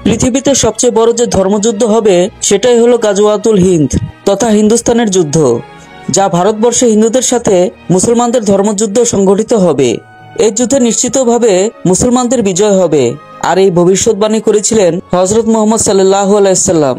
পৃথিবীতে সবচেয়ে বড় যে ধর্মযুদ্ধ হবে সেটাই হলো গাজওয়াতুল হিন্দ তথা হিন্দুস্তানের যুদ্ধ, যা ভারতবর্ষে হিন্দুদের সাথে মুসলমানদের ধর্মযুদ্ধ সংঘটিত হবে। এই যুদ্ধে নিশ্চিতভাবে মুসলমানদের বিজয় হবে, আর এই ভবিষ্যৎবাণী করেছিলেন হযরত মুহাম্মদ সাল্লাল্লাহু আলাইহি সাল্লাম।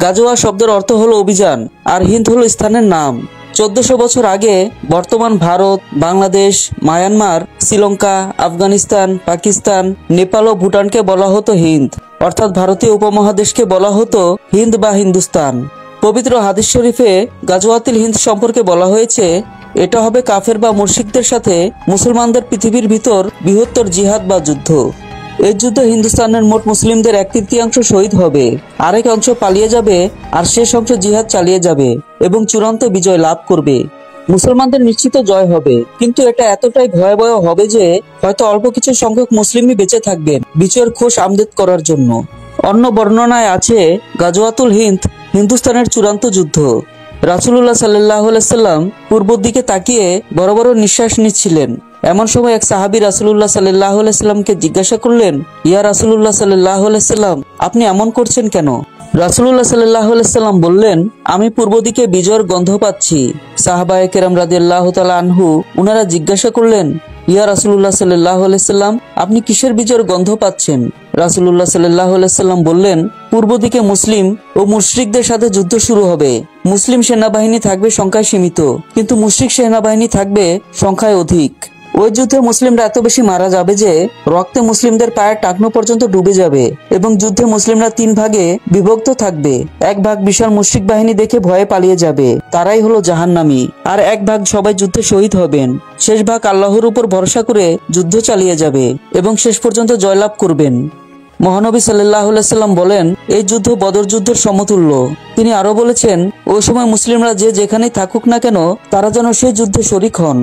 গাজওয়া শব্দের অর্থ হলো অভিযান, আর হিন্দ হলো স্থানের নাম। 1400 বছর আগে বর্তমান ভারত, বাংলাদেশ, মায়ানমার, শ্রীলঙ্কা, আফগানিস্তান, পাকিস্তান, নেপাল ও ভুটানকে বলা হতো হিন্দ, অর্থাৎ ভারতীয় উপমহাদেশকে বলা হতো হিন্দ বা হিন্দুস্তান। পবিত্র হাদিস শরীফে গাজওয়াতুল হিন্দ সম্পর্কে বলা হয়েছে, এটা হবে কাফের বা মুশরিকদের সাথে মুসলমানদের পৃথিবীর ভিতর বৃহত্তর জিহাদ বা যুদ্ধ। এই যুদ্ধে হিন্দুস্তানের মোট মুসলিমদের 1/3 শহীদ হবে, আরেক অংশ পালিয়ে যাবে, আর শেষ অংশ জিহাদ চালিয়ে যাবে এবং চূড়ান্ত বিজয় লাভ করবে। মুসলমানদের নিশ্চিত জয় হবে, কিন্তু এটা এতটাই ভয়াবহ হবে যে হয়তো অল্প কিছু সংখ্যক মুসলিমই বেঁচে থাকবেন বিজয়ের খোশ আমদেদ করার জন্য। অন্য বর্ণনায় আছে গাজওয়াতুল হিন্দ হিন্দুস্তানের চূড়ান্ত যুদ্ধ। রাসূলুল্লাহ সাল্লাল্লাহু আলাইহি সাল্লাম পূর্বের দিকে তাকিয়ে বড় বড় নিঃশ্বাস নিচ্ছিলেন। এমন সময় এক সাহাবী রাসূলুল্লাহ সাল্লাল্লাহু আলাইহি সাল্লামকে জিজ্ঞাসা করলেন, ইয়া রাসূলুল্লাহ সাল্লাল্লাহু আলাইহি সাল্লাম, আপনি এমন করছেন কেন? রাসূলুল্লাহ সাল্লাল্লাহু আলাইহি সাল্লাম বললেন, আমি পূর্ব দিকে বিজয়ের গন্ধ পাচ্ছি। সাহাবায়ে কেরাম রাদিয়াল্লাহু তাআলা আনহু উনারা জিজ্ঞাসা করলেন, ইয়া রাসূলুল্লাহ সাল্লাল্লাহু আলাইহি সাল্লাম, আপনি কিসের বিজয়ের গন্ধ পাচ্ছেন? রাসূলুল্লাহ সাল্লাল্লাহু আলাইহি সাল্লাম বললেন, পূর্ব দিকে মুসলিম ও মুশরিকদের সাথে যুদ্ধ শুরু হবে। মুসলিম সেনাবাহিনী থাকবে সংখ্যায় সীমিত, কিন্তু মুশরিক সেনাবাহিনী থাকবে সংখ্যায় অধিক। ওই যুদ্ধে মুসলিমরা এত বেশি মারা যাবে যে রক্তে মুসলিমদের পায়ের টাকনো পর্যন্ত ডুবে যাবে, এবং যুদ্ধে মুসলিমরা 3 ভাগে বিভক্ত থাকবে। এক ভাগ বিশাল মুশরিক বাহিনী দেখে ভয়ে পালিয়ে যাবে, তারাই হলো জাহান্নামী। আর এক ভাগ সবাই যুদ্ধে শহীদ হবেন। শেষ ভাগ আল্লাহর উপর ভরসা করে যুদ্ধ চালিয়ে যাবে এবং শেষ পর্যন্ত জয়লাভ করবেন। মহানবী সাল্লাল্লাহু আলাইহি সাল্লাম বলেন, এই যুদ্ধ বদর যুদ্ধের সমতুল্য। তিনি আরো বলেছেন, ওই সময় মুসলিমরা যে যেখানেই থাকুক না কেন তারা যেন সেই যুদ্ধে শরীক হন।